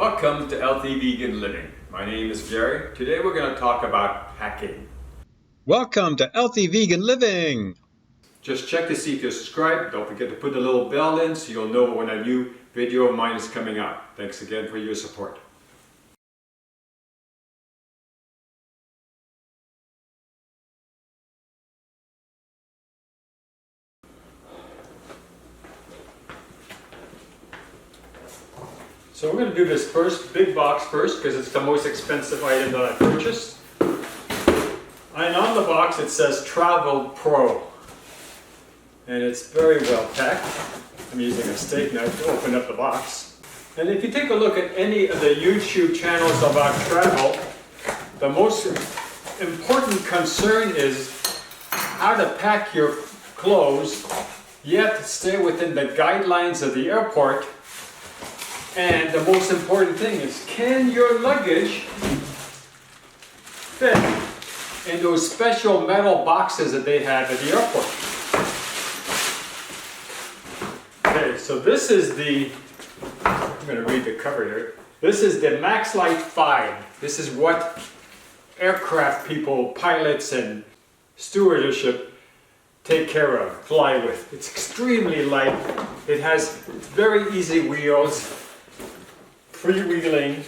Welcome to Healthy Vegan Living. My name is Jerry. Today we're going to talk about packing. Welcome to Healthy Vegan Living. Just check to see if you're subscribed. Don't forget to put the little bell in so you'll know when a new video of mine is coming out. Thanks again for your support. So we're going to do this first, big box first, because it's the most expensive item that I purchased. And on the box it says Travelpro. And it's very well packed. I'm using a steak knife to open up the box. And if you take a look at any of the YouTube channels about travel, the most important concern is how to pack your clothes, yet stay within the guidelines of the airport. And the most important thing is, can your luggage fit in those special metal boxes that they have at the airport? Okay, so this is the, I'm going to read the cover here. This is the Maxlite 5. This is what aircraft people, pilots and stewardship take care of, fly with. It's extremely light. It has very easy wheels. Freewheeling.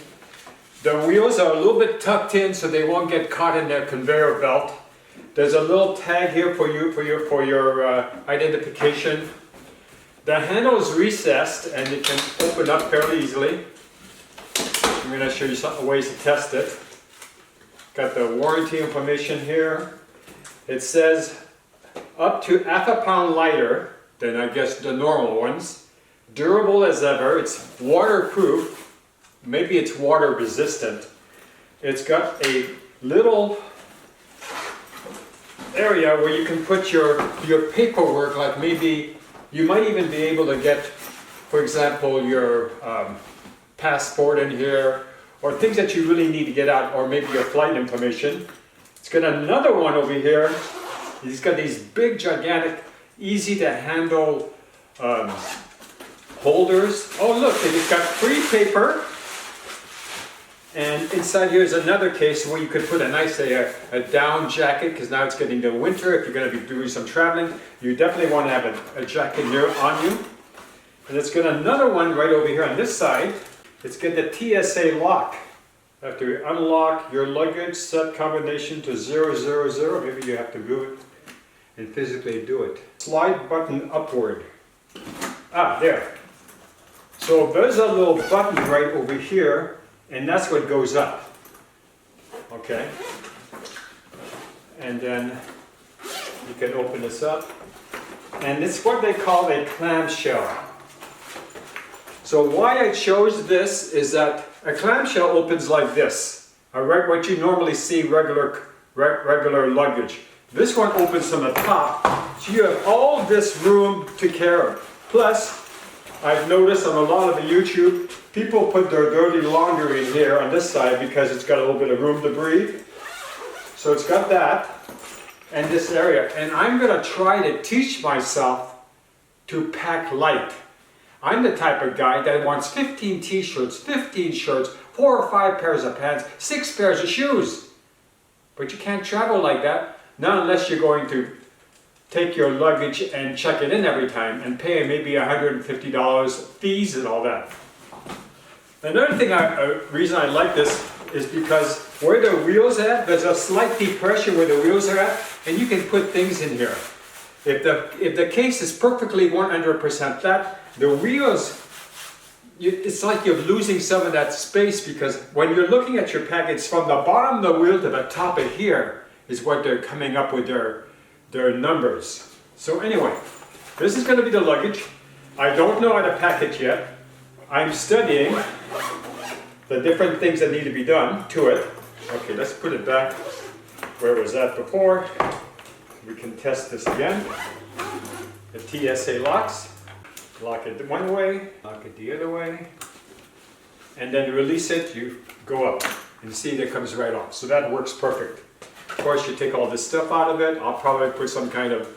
The wheels are a little bit tucked in so they won't get caught in their conveyor belt. There's a little tag here for your identification. The handle is recessed and it can open up fairly easily. I'm going to show you some ways to test it. Got the warranty information here. It says up to half a pound lighter than I guess the normal ones. Durable as ever. It's waterproof. Maybe it's water resistant. It's got a little area where you can put your paperwork, like maybe you might even be able to get, for example, your passport in here, or things that you really need to get out, or maybe your flight information. It's got another one over here. It's got these big, gigantic, easy to handle holders. Oh look, it's got free paper. And inside here is another case where you could put a nice a down jacket, because now it's getting to winter. If you're going to be doing some traveling, you definitely want to have a jacket here on you. And it's got another one right over here on this side. It's got the TSA lock. After you unlock your luggage, set combination to 000. Maybe you have to do it and physically do it. Slide button upward. Ah, there. So there's a little button right over here. And that's what goes up, okay? And then you can open this up. And it's what they call a clamshell. So why I chose this is that a clamshell opens like this. What you normally see regular luggage. This one opens from the top, so you have all this room to carry. Plus, I've noticed on a lot of the YouTube, people put their dirty laundry in here on this side because it's got a little bit of room to breathe. So it's got that and this area. And I'm going to try to teach myself to pack light. I'm the type of guy that wants 15 t-shirts, 15 shirts, 4 or 5 pairs of pants, 6 pairs of shoes. But you can't travel like that, not unless you're going to take your luggage and check it in every time and pay maybe $150 fees and all that. Another thing, reason I like this is because where the wheels are at, there's a slight depression where the wheels are at, and you can put things in here. If the case is perfectly 100% flat, the wheels, it's like you're losing some of that space, because when you're looking at your package from the bottom of the wheel to the top of here is what they're coming up with their numbers. So anyway, this is going to be the luggage. I don't know how to pack it yet. I'm studying the different things that need to be done to it. Okay, let's put it back where it was at before. We can test this again. The TSA locks. Lock it one way, lock it the other way. And then release it, you go up. And see, that comes right off. So that works perfect. Of course, you take all this stuff out of it. I'll probably put some kind of,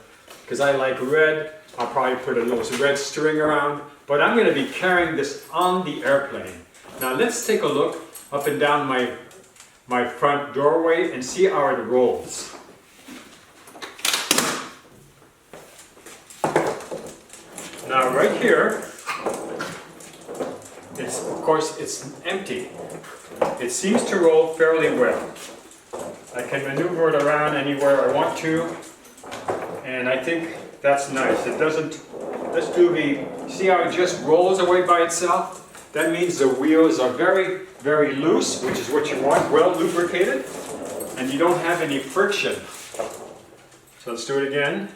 because I like red, I'll probably put a little red string around. But I'm going to be carrying this on the airplane. Now let's take a look up and down my front doorway and see how it rolls. Now right here, of course it's empty. It seems to roll fairly well. I can maneuver it around anywhere I want to, and I think that's nice. It doesn't, let's do see how it just rolls away by itself? That means the wheels are very, very loose, which is what you want, well lubricated, and you don't have any friction. So let's do it again.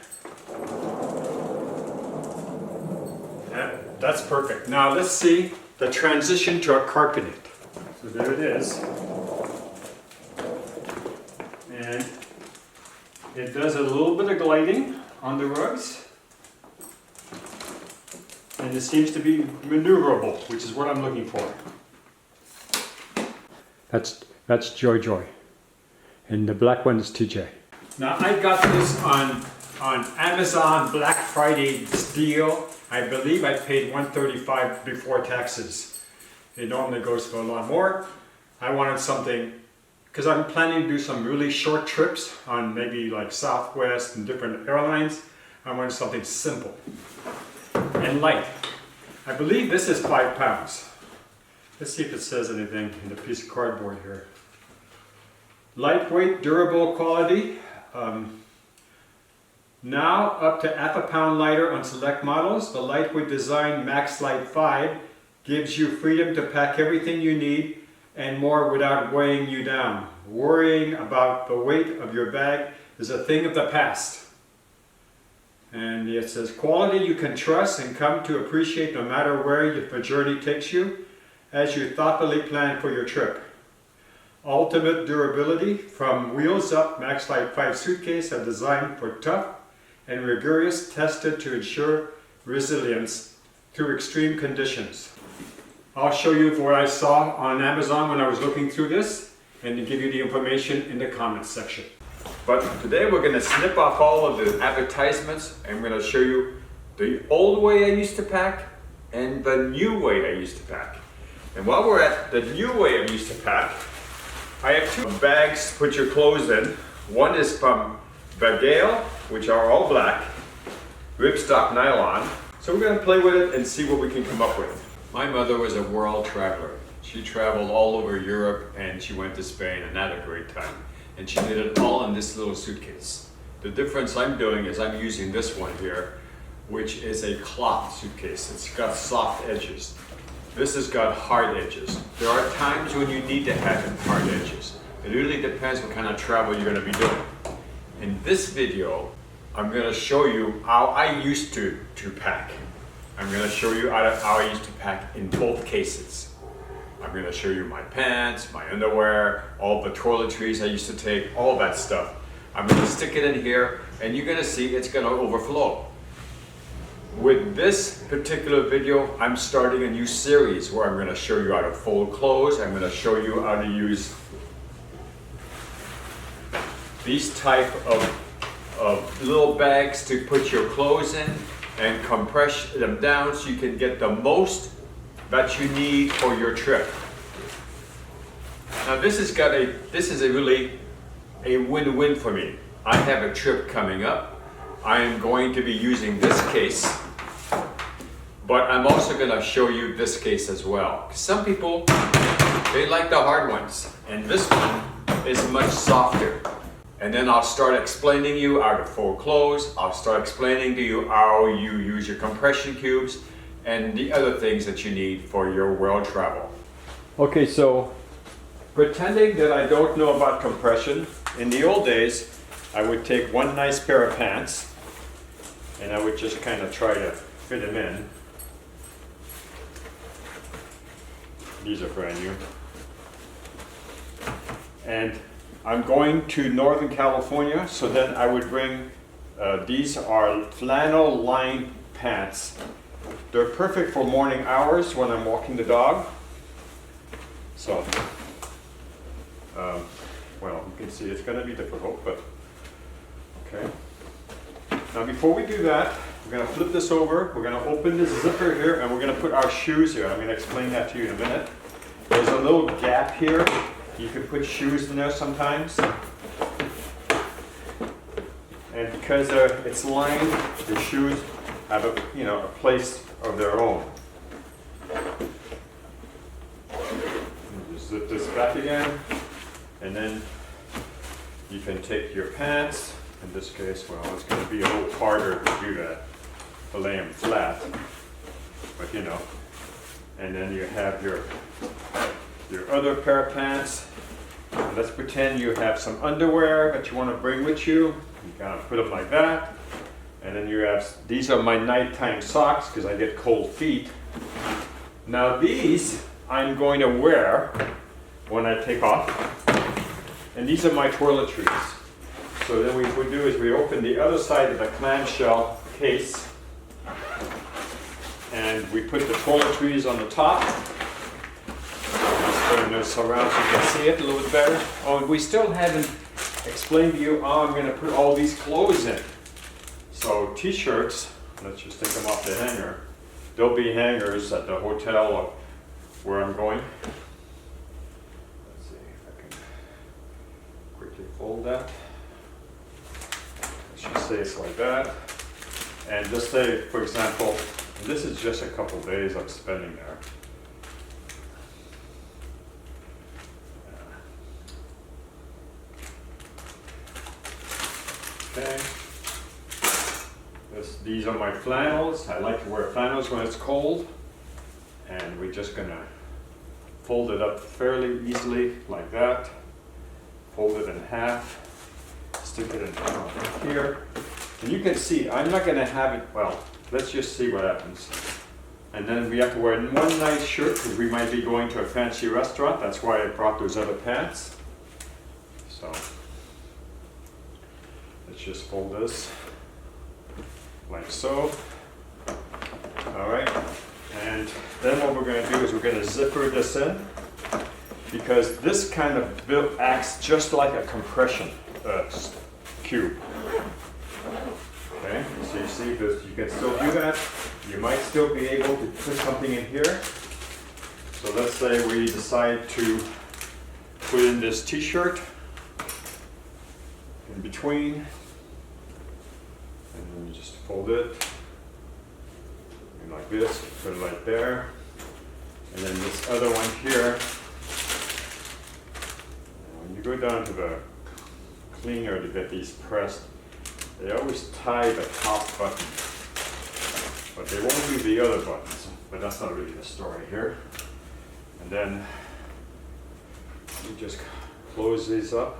That's perfect. Now let's see the transition to a carpeted. So there it is. And it does a little bit of gliding on the rugs. And it seems to be maneuverable, which is what I'm looking for. That's Joy. And the black one is TJ. Now I got this on Amazon Black Friday deal. I believe I paid $135 before taxes. It normally goes for a lot more. I wanted something, because I'm planning to do some really short trips on maybe like Southwest and different airlines. I wanted something simple and light. I believe this is 5 pounds. Let's see if it says anything in the piece of cardboard here. Lightweight, durable quality. Now up to ½ pound lighter on select models. The lightweight design Maxlite 5 gives you freedom to pack everything you need and more without weighing you down. Worrying about the weight of your bag is a thing of the past. And it says quality you can trust and come to appreciate no matter where the journey takes you as you thoughtfully plan for your trip. Ultimate durability from wheels up, Maxlite 5 suitcase are designed for tough and rigorous, tested to ensure resilience through extreme conditions. I'll show you what I saw on Amazon when I was looking through this and to give you the information in the comments section. But today we're going to snip off all of the advertisements and I'm going to show you the old way I used to pack and the new way I used to pack. And while we're at the new way I used to pack, I have 2 bags to put your clothes in. One is from Bagale, which are all black, ripstop nylon. So we're going to play with it and see what we can come up with. My mother was a world traveler. She traveled all over Europe and she went to Spain and had a great time. And she did it all in this little suitcase. The difference I'm doing is I'm using this one here, which is a cloth suitcase. It's got soft edges. This has got hard edges. There are times when you need to have hard edges. It really depends what kind of travel you're going to be doing. In this video, I'm going to show you how I used to pack. I'm going to show you how I used to pack in both cases. I'm going to show you my pants, my underwear, all the toiletries I used to take, all that stuff. I'm going to stick it in here and you're going to see it's going to overflow. With this particular video, I'm starting a new series where I'm going to show you how to fold clothes. I'm going to show you how to use these type of little bags to put your clothes in and compress them down so you can get the most that you need for your trip. Now this is really a win-win for me. I have a trip coming up. I am going to be using this case, but I'm also going to show you this case as well. Some people, they like the hard ones, and this one is much softer. And then I'll start explaining you how to fold clothes. I'll start explaining to you how you use your compression cubes and the other things that you need for your world travel. Okay, so pretending that I don't know about compression, in the old days, I would take one nice pair of pants and I would just kind of try to fit them in. These are brand new. And I'm going to Northern California, so then I would bring, these are flannel lined pants. They're perfect for morning hours when I'm walking the dog. So, well, you can see it's going to be difficult, but okay. Now before we do that, we're going to flip this over, we're going to open this zipper here, and we're going to put our shoes here. I'm going to explain that to you in a minute. there's a little gap here. You can put shoes in there sometimes. And because it's lined, the shoes have a place of their own. Just zip this back again, and then you can take your pants. In this case, well, it's going to be a little harder to do that, to lay them flat, but and then you have your other pair of pants. And let's pretend you have some underwear that you want to bring with you. You kind of put them like that. And then you have, these are my nighttime socks because I get cold feet. Now these I'm going to wear when I take off. And these are my toiletries. So then what we do is we open the other side of the clamshell case. And we put the toiletries on the top. Let's turn this around so you can see it a little bit better. Oh, and we still haven't explained to you how I'm going to put all these clothes in. So t-shirts, let's just take them off the hanger. There'll be hangers at the hotel or where I'm going. Let's see if I can quickly fold that. Let's just say it's like that. And just say, for example, this is just a couple days I'm spending there. Okay. These are my flannels. I like to wear flannels when it's cold. And we're just gonna fold it up fairly easily like that. Fold it in half. Stick it in here. And you can see, I'm not gonna have it, well, let's just see what happens. And then we have to wear one nice shirt because we might be going to a fancy restaurant. That's why I brought those other pants. So, let's just fold this like so. All right. And then what we're going to do is we're going to zipper this in because this kind of build acts just like a compression cube. Okay, so you see this, you can still do that. You might still be able to put something in here. So let's say we decide to put in this t-shirt in between. And then you just fold it like this, put it right there. And then this other one here, when you go down to the cleaner to get these pressed, they always tie the top button, but they won't do the other buttons. But that's not really the story here. And then you just close these up.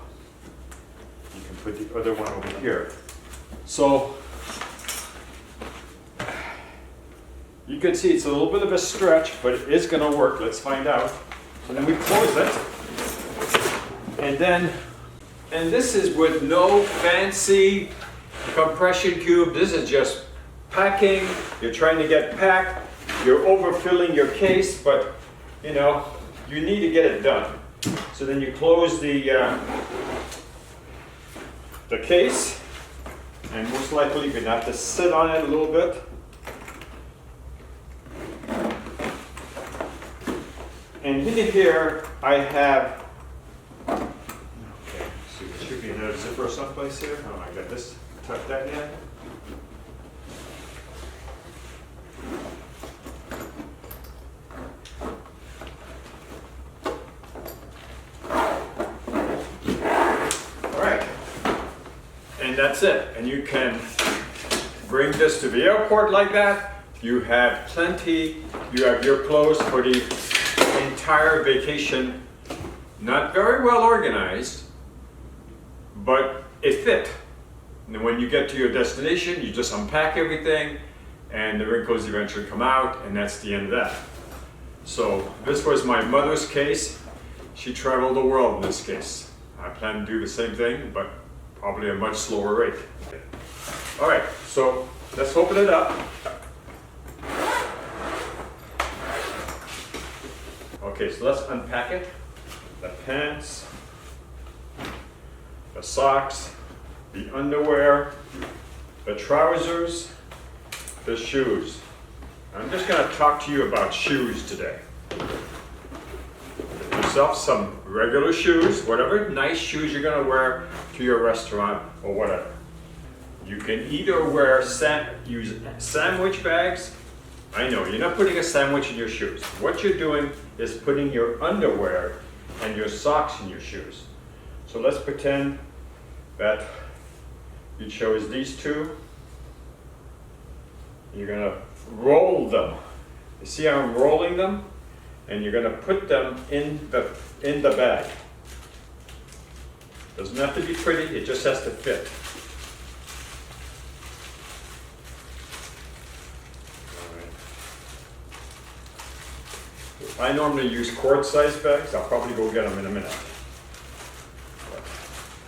You can put the other one over here. So you can see it's a little bit of a stretch, but it is going to work. Let's find out. So then we close it. And this is with no fancy compression cube. This is just packing. You're trying to get packed. You're overfilling your case, but you need to get it done. So then you close the case, and most likely you're going to have to sit on it a little bit. And in here I have, okay, so there should be another zipper someplace here. Oh, I got this tucked that in. All right, and that's it. And you can bring this to the airport like that. You have plenty, you have your clothes for the entire vacation. Not very well organized, but it fit. And then when you get to your destination, you just unpack everything and the wrinkles eventually come out, and that's the end of that. So this was my mother's case. She traveled the world in this case. I plan to do the same thing, but probably at a much slower rate. All right, so let's open it up. Okay, so let's unpack it. The pants, the socks, the underwear, the trousers, the shoes. I'm just going to talk to you about shoes today. yourself some regular shoes, whatever nice shoes you're gonna wear to your restaurant or whatever. You can either use sandwich bags. I know, you're not putting a sandwich in your shoes. What you're doing is putting your underwear and your socks in your shoes. So let's pretend that you chose these two. You're gonna roll them. You see how I'm rolling them? And you're gonna put them in the bag. Doesn't have to be pretty, it just has to fit. I normally use quart-sized bags. I'll probably go get them in a minute.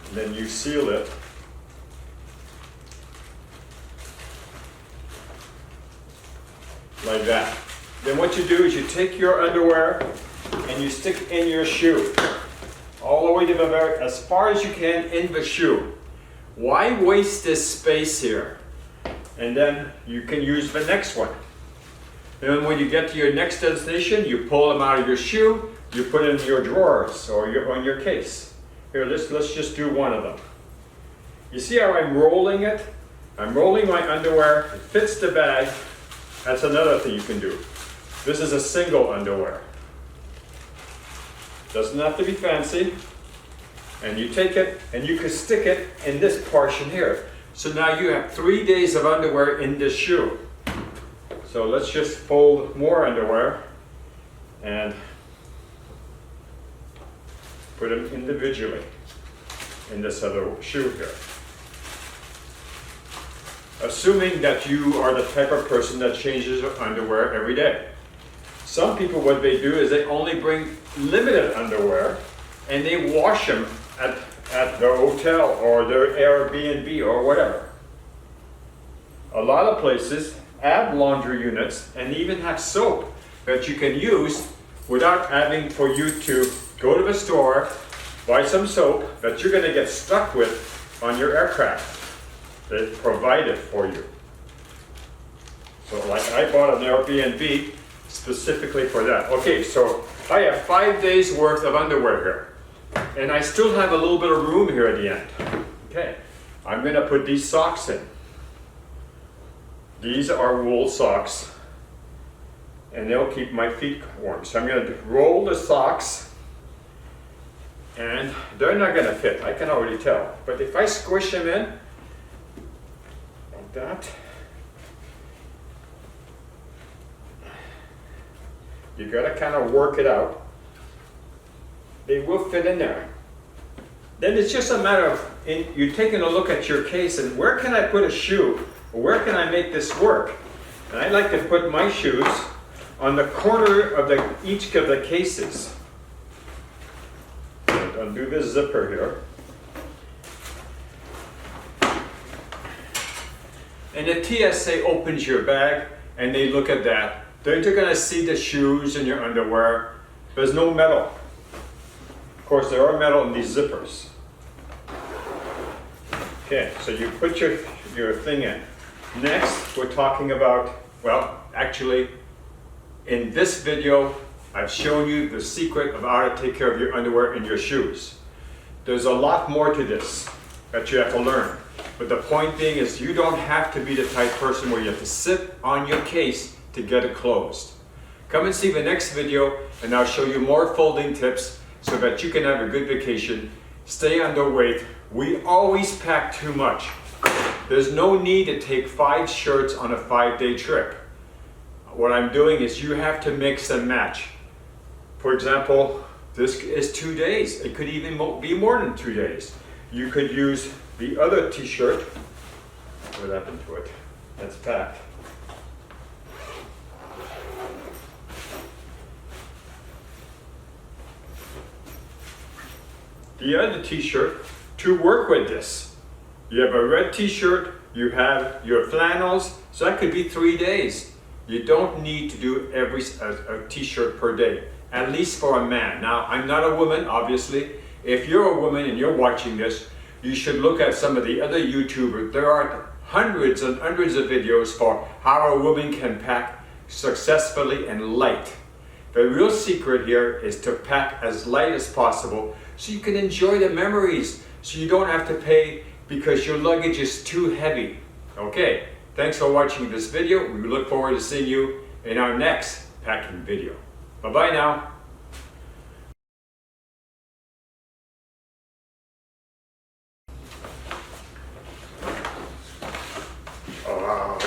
And then you seal it. Like that. Then what you do is you take your underwear and you stick in your shoe. All the way to as far as you can in the shoe. Why waste this space here? And then you can use the next one. Then when you get to your next destination, you pull them out of your shoe, you put it in your drawers or on your case. Here, let's just do one of them. You see how I'm rolling it? I'm rolling my underwear, it fits the bag. That's another thing you can do. This is a single underwear. Doesn't have to be fancy. And you take it and you can stick it in this portion here. So now you have 3 days of underwear in this shoe. So let's just fold more underwear and put them individually in this other shoe here. Assuming that you are the type of person that changes their underwear every day. Some people, what they do is they only bring limited underwear and they wash them at their hotel or their Airbnb or whatever. A lot of places have laundry units and even have soap that you can use without having for you to go to the store, buy some soap that you're going to get stuck with on your aircraft. They provide it for you. So like I bought an Airbnb specifically for that. Okay, so I have 5 days worth of underwear here. And I still have a little bit of room here at the end. Okay, I'm going to put these socks in. These are wool socks. And they'll keep my feet warm. So I'm going to roll the socks. And they're not going to fit, I can already tell. But if I squish them in, like that, you got to kind of work it out. They will fit in there. Then it's just a matter of you taking a look at your case and where can I put a shoe? Or where can I make this work? And I like to put my shoes on the corner of each of the cases. And undo this zipper here. And the TSA opens your bag and they look at that. They're going to see the shoes and your underwear. There's no metal. Of course, there are metal in these zippers. Okay, so you put your thing in. Next, we're talking about, well, actually, in this video, I've shown you the secret of how to take care of your underwear and your shoes. There's a lot more to this that you have to learn. But the point being is you don't have to be the type of person where you have to sit on your case to get it closed. Come and see the next video and I'll show you more folding tips so that you can have a good vacation, stay underweight. We always pack too much. There's no need to take 5 shirts on a 5-day trip. What I'm doing is you have to mix and match. For example, this is 2 days. It could even be more than 2 days. You could use the other t-shirt. What happened to it? That's packed. The other t-shirt to work with this. You have a red t-shirt, you have your flannels, so that could be 3 days. You don't need to do a t-shirt per day, at least for a man. Now, I'm not a woman, obviously. If you're a woman and you're watching this, you should look at some of the other YouTubers. There are hundreds and hundreds of videos for how a woman can pack successfully and light. The real secret here is to pack as light as possible so you can enjoy the memories, so you don't have to pay because your luggage is too heavy. Okay, thanks for watching this video. We look forward to seeing you in our next packing video. Bye-bye now. Oh.